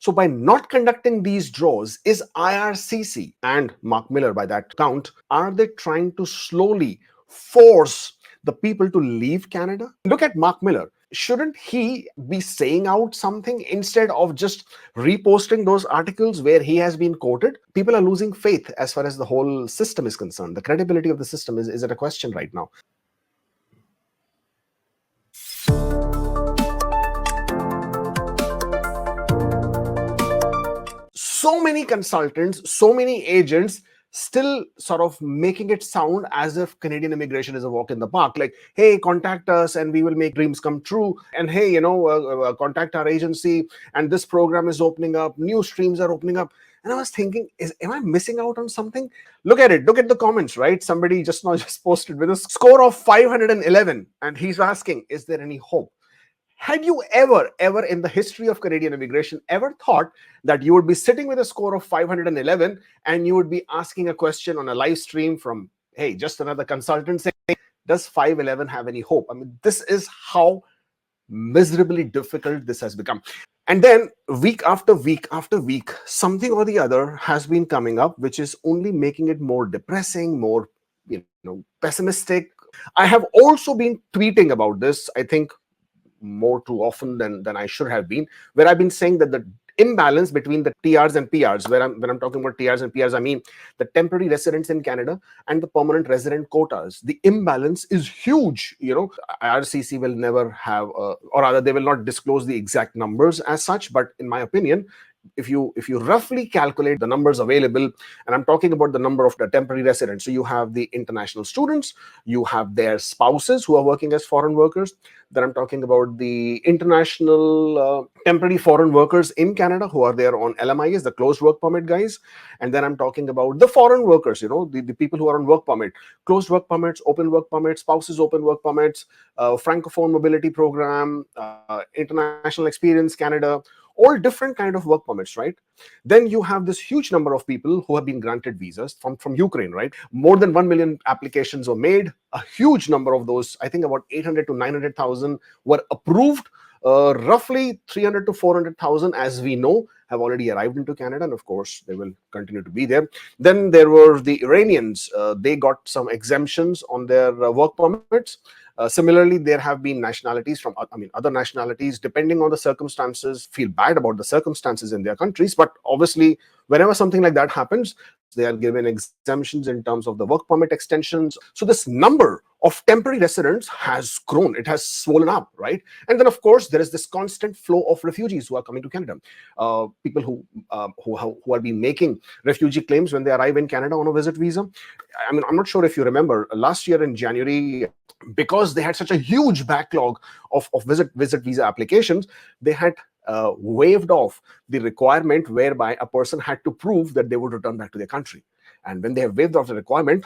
So by not conducting these draws, is IRCC and Mark Miller, by that count, are they trying to slowly force the people to leave Canada? Look at Mark Miller. Shouldn't he be saying out something instead of just reposting those articles where he has been quoted? People are losing faith as far as the whole system is concerned. The credibility of the system is at a question right now. So many consultants, so many agents still sort of making it sound as if Canadian immigration is a walk in the park. Like, hey, contact us and we will make dreams come true. And hey, contact our agency and this program is opening up, new streams are opening up. And I was thinking, am I missing out on something? Look at it. Look at the comments, right? Somebody just now just posted with a score of 511 and he's asking, is there any hope? Had you ever in the history of Canadian immigration ever thought that you would be sitting with a score of 511 and you would be asking a question on a live stream from, hey, just another consultant saying, does 511 have any hope? I mean, this is how miserably difficult this has become. And then week after week after week, something or the other has been coming up, which is only making it more depressing, more pessimistic. I have also been tweeting about this, I think, more too often than I should have been, where I've been saying that the imbalance between the TRs and PRs, when I'm talking about TRs and PRs, I mean the temporary residents in Canada and the permanent resident quotas. The imbalance is huge. IRCC will never have, or rather, they will not disclose the exact numbers as such. But in my opinion, if you roughly calculate the numbers available, and I'm talking about the number of the temporary residents, so you have the international students, you have their spouses who are working as foreign workers, then I'm talking about the international temporary foreign workers in Canada who are there on LMIs, the closed work permit guys, and then I'm talking about the foreign workers, the people who are on work permit, closed work permits, open work permits, spouses open work permits, Francophone mobility program, international experience Canada, all different kind of work permits, right? Then you have this huge number of people who have been granted visas from Ukraine, right? More than 1 million applications were made. A huge number of those, I think about 800 to 900,000 were approved. Roughly 300 to 400,000, as we know, have already arrived into Canada, and of course, they will continue to be there. Then there were the Iranians. They got some exemptions on their work permits. Similarly, there have been nationalities from, other nationalities, depending on the circumstances, feel bad about the circumstances in their countries. But obviously, whenever something like that happens, they are given exemptions in terms of the work permit extensions. So this number of temporary residents has grown. It has swollen up, right? And then, of course, there is this constant flow of refugees who are coming to Canada. People who are being making refugee claims when they arrive in Canada on a visit visa. I'm not sure if you remember, last year in January, because they had such a huge backlog of visit visa applications, they had waived off the requirement whereby a person had to prove that they would return back to their country. And when they have waived off the requirement,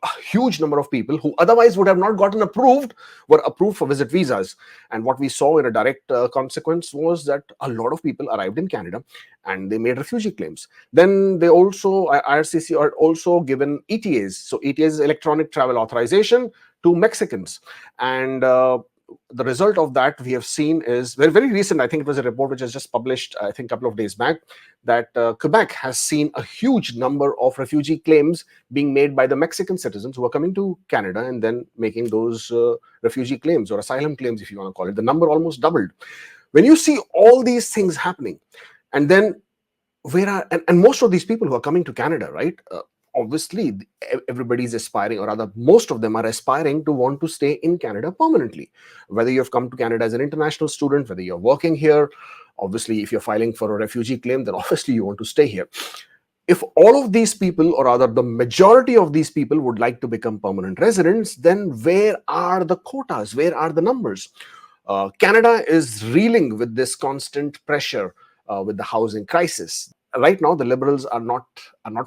a huge number of people who otherwise would have not gotten approved were approved for visit visas. And what we saw in a direct consequence was that a lot of people arrived in Canada and they made refugee claims. Then they also, IRCC are also given ETAs. So ETAs is electronic travel authorization to Mexicans. And the result of that we have seen is very, very recent. I think it was a report which was just published, I think, a couple of days back, that Quebec has seen a huge number of refugee claims being made by the Mexican citizens who are coming to Canada and then making those refugee claims or asylum claims, if you want to call it. The number almost doubled. When you see all these things happening, and then and most of these people who are coming to Canada, right? Obviously, everybody's aspiring, or rather, most of them are aspiring to want to stay in Canada permanently. Whether you've come to Canada as an international student, whether you're working here, obviously, if you're filing for a refugee claim, then obviously you want to stay here. If all of these people, or rather the majority of these people, would like to become permanent residents, then where are the quotas? Where are the numbers? Canada is reeling with this constant pressure with the housing crisis. Right now, the Liberals are not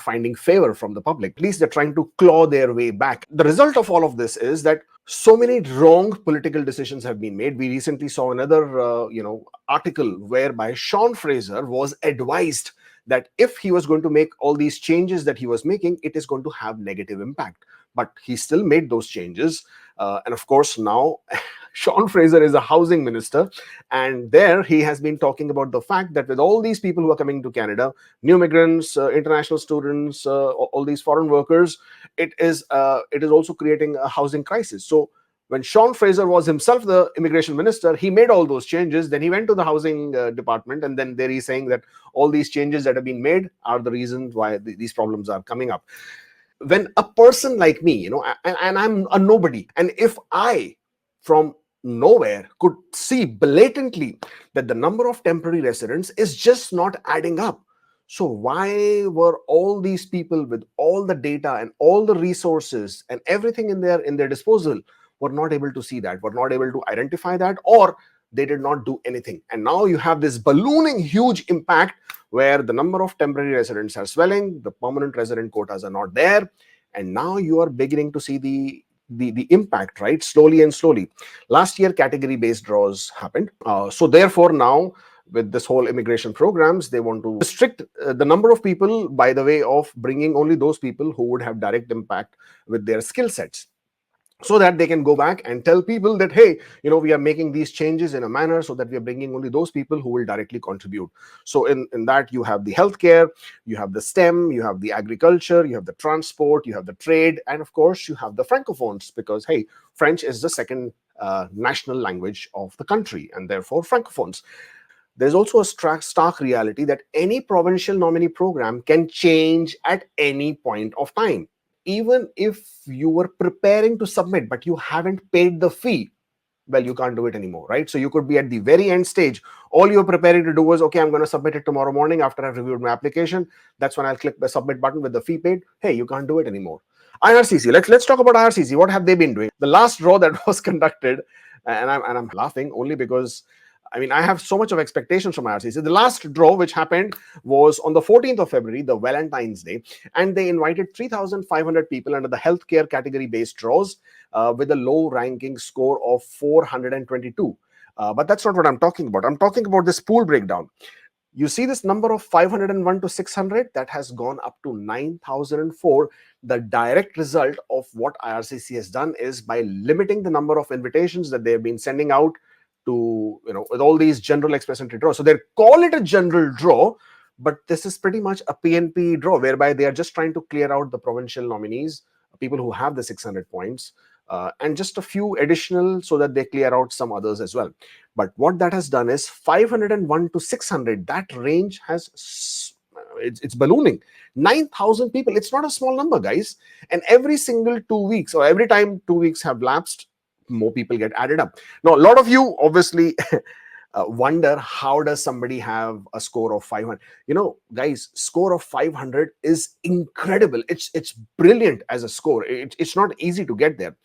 finding favor from the public. At least they're trying to claw their way back. The result of all of this is that so many wrong political decisions have been made. We recently saw another article whereby Sean Fraser was advised that if he was going to make all these changes that he was making, it is going to have negative impact. But he still made those changes. And of course, now Sean Fraser is a housing minister, and there he has been talking about the fact that with all these people who are coming to Canada, new migrants, international students, all these foreign workers, it is also creating a housing crisis. So when Sean Fraser was himself the immigration minister, he made all those changes. Then he went to the housing department, and then there he's saying that all these changes that have been made are the reasons why these problems are coming up. When a person like me, and I'm a nobody, and if I from nowhere could see blatantly that the number of temporary residents is just not adding up, so why were all these people with all the data and all the resources and everything in their disposal were not able to see that, were not able to identify that, or they did not do anything? And now you have this ballooning huge impact where the number of temporary residents are swelling, the permanent resident quotas are not there, and now you are beginning to see the impact, right? Slowly and slowly. Last year, category based draws happened. So therefore, now with this whole immigration programs, they want to restrict the number of people by the way of bringing only those people who would have direct impact with their skill sets, so that they can go back and tell people that, hey, we are making these changes in a manner so that we are bringing only those people who will directly contribute. So in that, you have the healthcare, you have the STEM, you have the agriculture, you have the transport, you have the trade, and of course you have the francophones, because hey, French is the second national language of the country, and therefore francophones. There's also a stark reality that any provincial nominee program can change at any point of time. Even if you were preparing to submit but you haven't paid the fee, well, you can't do it anymore, right? So you could be at the very end stage. All you're preparing to do was, okay, I'm going to submit it tomorrow morning after I've reviewed my application. That's when I'll click the submit button with the fee paid. Hey, you can't do it anymore. IRCC, let's talk about IRCC. What have they been doing? The last draw that was conducted, and I'm laughing only because I have so much of expectations from IRCC. The last draw which happened was on the 14th of February, the Valentine's Day, and they invited 3,500 people under the healthcare category-based draws with a low ranking score of 422. But that's not what I'm talking about. I'm talking about this pool breakdown. You see this number of 501 to 600 that has gone up to 9,004. The direct result of what IRCC has done is by limiting the number of invitations that they have been sending out to, with all these general express entry draws. So they call it a general draw, but this is pretty much a PNP draw, whereby they are just trying to clear out the provincial nominees, people who have the 600 points, and just a few additional so that they clear out some others as well. But what that has done is 501 to 600, that range has it's ballooning. 9,000 people, it's not a small number, guys. And every single 2 weeks, or every time 2 weeks have lapsed, more people get added up. Now, a lot of you obviously wonder, how does somebody have a score of 500? Guys, score of 500 is incredible. It's brilliant as a score. It's not easy to get there.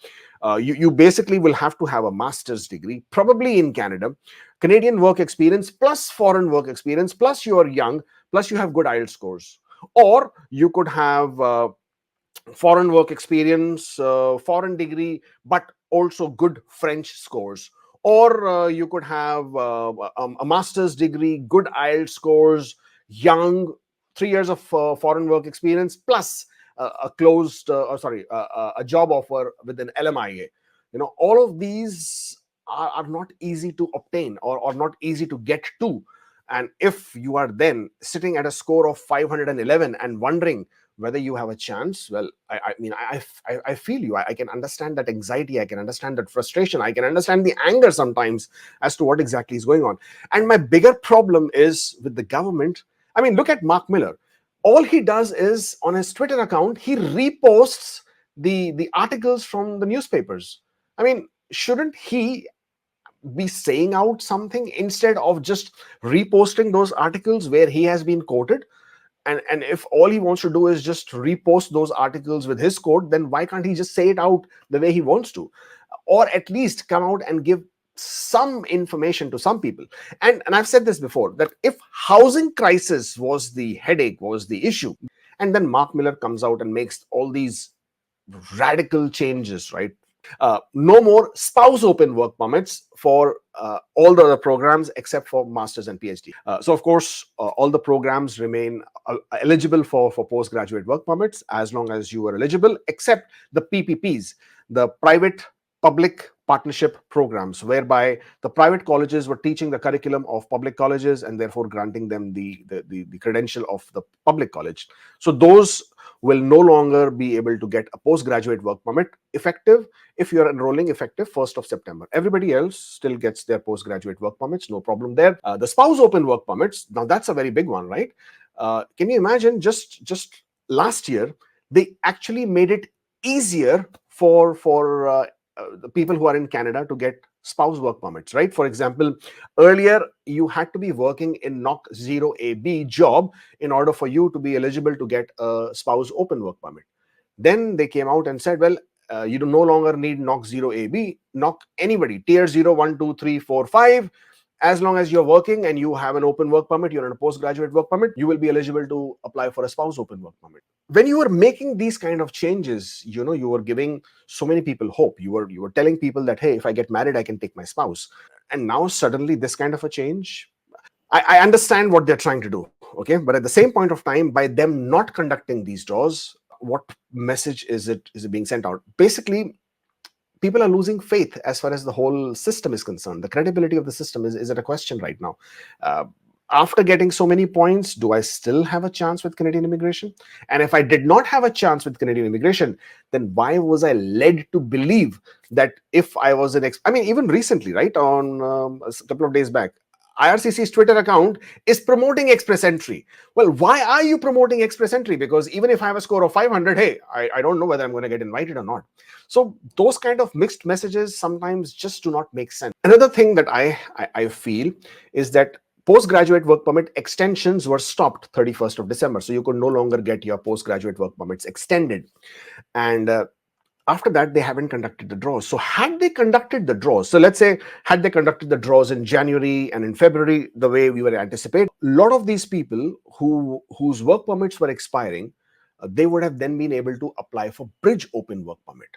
You basically will have to have a master's degree, probably in Canada, Canadian work experience plus foreign work experience, plus you are young, plus you have good IELTS scores. Or you could have foreign work experience, foreign degree, but also good French scores. Or you could have a master's degree, good IELTS scores, young, 3 years of foreign work experience, plus a a job offer with an LMIA. All of these are not easy to obtain, or not easy to get to. And if you are then sitting at a score of 511 and wondering whether you have a chance, well, I feel you. I can understand that anxiety. I can understand that frustration. I can understand the anger sometimes as to what exactly is going on. And my bigger problem is with the government. Look at Mark Miller. All he does is, on his Twitter account, he reposts the articles from the newspapers. Shouldn't he be saying out something instead of just reposting those articles where he has been quoted? And if all he wants to do is just repost those articles with his quote, then why can't he just say it out the way he wants to? Or at least come out and give some information to some people. And I've said this before, that if housing crisis was the headache, was the issue, and then Mark Miller comes out and makes all these radical changes, right? No more spouse open work permits for all the other programs except for masters and PhD. So of course, all the programs remain eligible for postgraduate work permits as long as you are eligible, except the PPPs, the private public partnership programs, whereby the private colleges were teaching the curriculum of public colleges and therefore granting them the credential of the public college. So those will no longer be able to get a postgraduate work permit effective if you're enrolling effective 1st of September. Everybody else still gets their postgraduate work permits, no problem there. The spouse open work permits, now that's a very big one, right? Can you imagine, just last year, they actually made it easier for the people who are in Canada to get spouse work permits, right? For example, earlier you had to be working in NOC 0AB job in order for you to be eligible to get a spouse open work permit. Then they came out and said, well, you do no longer need NOC 0AB, NOC anybody, tier 0, 1, 2, 3, 4, 5. As long as you're working and you have an open work permit, you're in a postgraduate work permit, you will be eligible to apply for a spouse open work permit. When you were making these kind of changes, you were giving so many people hope. You were telling people that, hey, if I get married, I can take my spouse. And now suddenly this kind of a change, I understand what they're trying to do, okay? But at the same point of time, by them not conducting these draws, what message is it being sent out? Basically, people are losing faith as far as the whole system is concerned. The credibility of the system is at a question right now. Uh, After getting so many points, do I still have a chance with Canadian immigration? And if I did not have a chance with Canadian immigration, then why was I led to believe that if I was I mean, even recently, right, on a couple of days back, IRCC's Twitter account is promoting express entry. Well, why are you promoting express entry? Because even if I have a score of 500, hey, I don't know whether I'm going to get invited or not. So those kind of mixed messages sometimes just do not make sense. Another thing that I feel is that postgraduate work permit extensions were stopped 31st of December. So you could no longer get your postgraduate work permits extended. And after that, they haven't conducted the draws. So had they conducted the draws, so let's say had they conducted the draws in January and in February, the way we were anticipating, a lot of these people whose work permits were expiring, they would have then been able to apply for bridge open work permit.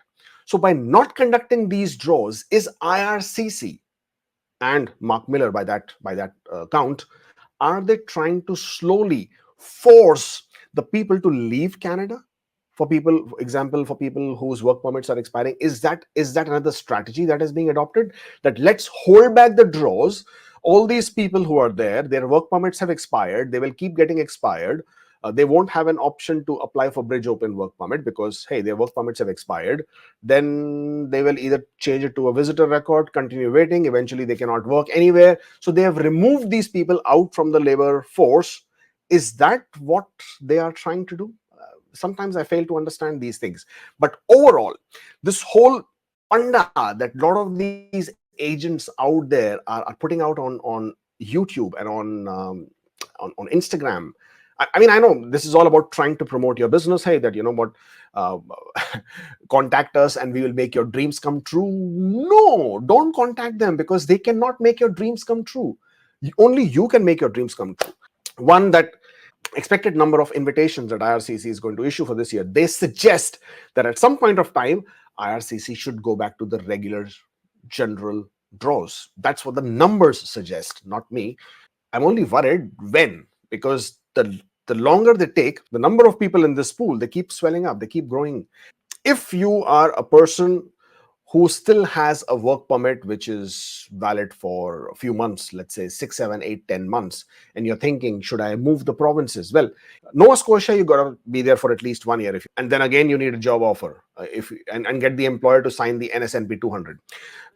So by not conducting these draws, is IRCC and Mark Miller by that count, are they trying to slowly force the people to leave Canada? For people, for example, for people whose work permits are expiring, is that another strategy that is being adopted? That let's hold back the draws. All these people who are there, their work permits have expired. They will keep getting expired. They won't have an option to apply for bridge open work permit because, hey, their work permits have expired. Then they will either change it to a visitor record, continue waiting. Eventually, they cannot work anywhere. So they have removed these people out from the labor force. Is that what they are trying to do? Sometimes I fail to understand these things. But overall, this whole panda that a lot of these agents out there are putting out on YouTube and on Instagram. I mean, I know this is all about trying to promote your business. Hey, that, you know what, uh, contact us and we will make your dreams come true. No, don't contact them, because they cannot make your dreams come true. Only you can make your dreams come true. One, that expected number of invitations that IRCC is going to issue for this year, they suggest that at some point of time, IRCC should go back to the regular general draws. That's what the numbers suggest, not me. I'm only worried when, because the longer they take, the number of people in this pool, they keep swelling up, they keep growing. If you are a person who still has a work permit which is valid for a few months, let's say 6, 7, 8, 10 months, and you're thinking, should I move the provinces? Well, Nova Scotia, you got to be there for at least 1 year. And then again, you need a job offer and get the employer to sign the NSNP 200.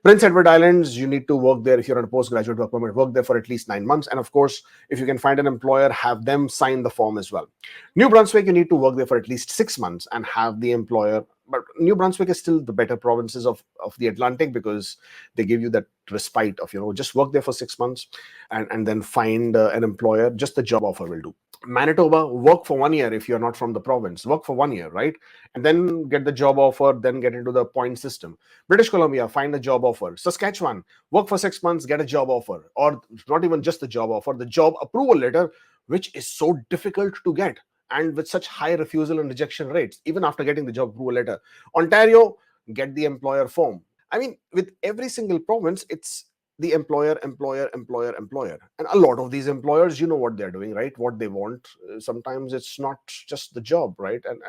Prince Edward Islands, you need to work there if you're on a postgraduate work permit, work there for at least 9 months. And of course, if you can find an employer, have them sign the form as well. New Brunswick, you need to work there for at least 6 months and have the employer. But New Brunswick is still the better provinces of the Atlantic, because they give you that respite of, just work there for 6 months and then find an employer. Just the job offer will do. Manitoba, work for 1 year if you're not from the province. Work for 1 year, right? And then get the job offer, then get into the point system. British Columbia, find a job offer. Saskatchewan, work for 6 months, get a job offer. Or not even just the job offer, the job approval letter, which is so difficult to get, and with such high refusal and rejection rates, even after getting the job approval letter. Ontario, get the employer form. I mean, with every single province, it's the employer. And a lot of these employers, you know what they're doing, right? What they want. Sometimes it's not just the job, right? And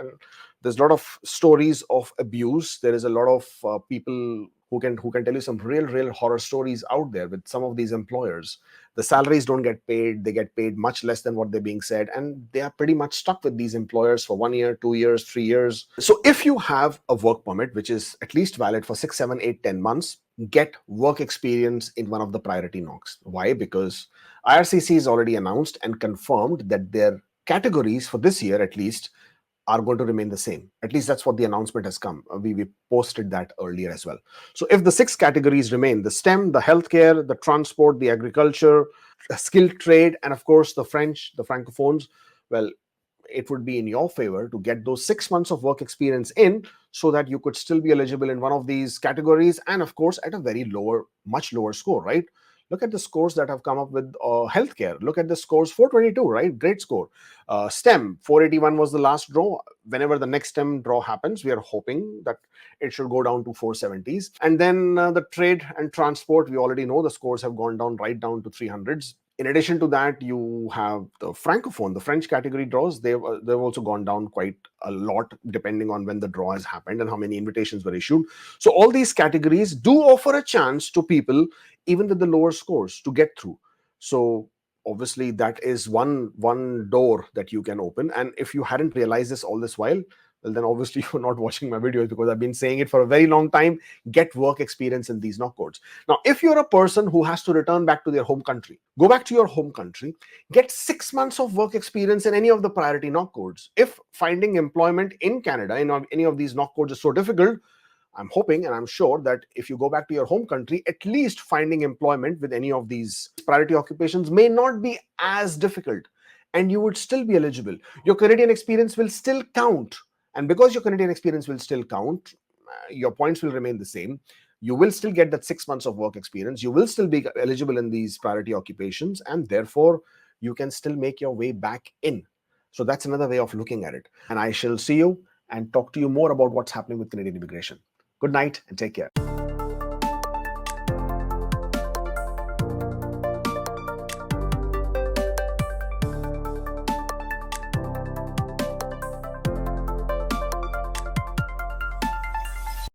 there's a lot of stories of abuse. There is a lot of people who can tell you some real horror stories out there with some of these employers. The salaries don't get paid, they get paid much less than what they're being said, and they are pretty much stuck with these employers for 1 year, 2 years, 3 years. So if you have a work permit which is at least valid for 6, 7, 8, 10 months, get work experience in one of the priority knocks. Why? Because IRCC has already announced and confirmed that their categories for this year at least are going to remain the same. At least that's what the announcement has come. We posted that earlier as well. So if the 6 categories remain, the STEM, the healthcare, the transport, the agriculture, skilled trade, and of course the French, the francophones, well, it would be in your favor to get those 6 months of work experience in, so that you could still be eligible in one of these categories, and of course at a very much lower score, right? Look at the scores that have come up with healthcare. Look at the scores, 422, right? Great score. STEM, 481 was the last draw. Whenever the next STEM draw happens, we are hoping that it should go down to 470s. And then the trade and transport, we already know the scores have gone down right down to 300s. In addition to that, you have the francophone, the French category draws. They've also gone down quite a lot depending on when the draw has happened and how many invitations were issued. So all these categories do offer a chance to people, even with the lower scores, to get through. So obviously that is one door that you can open. And if you hadn't realized this all this while, well, then obviously you're not watching my videos, because I've been saying it for a very long time. Get work experience in these knock codes. Now, if you're a person who has to return back to their home country, go back to your home country, get 6 months of work experience in any of the priority knock codes. If finding employment in Canada in any of these knock codes is so difficult, I'm hoping and I'm sure that if you go back to your home country, at least finding employment with any of these priority occupations may not be as difficult, and you would still be eligible. Your Canadian experience will still count. And because your Canadian experience will still count, your points will remain the same. You will still get that 6 months of work experience. You will still be eligible in these priority occupations, and therefore you can still make your way back in. So that's another way of looking at it. And I shall see you and talk to you more about what's happening with Canadian immigration. Good night and take care.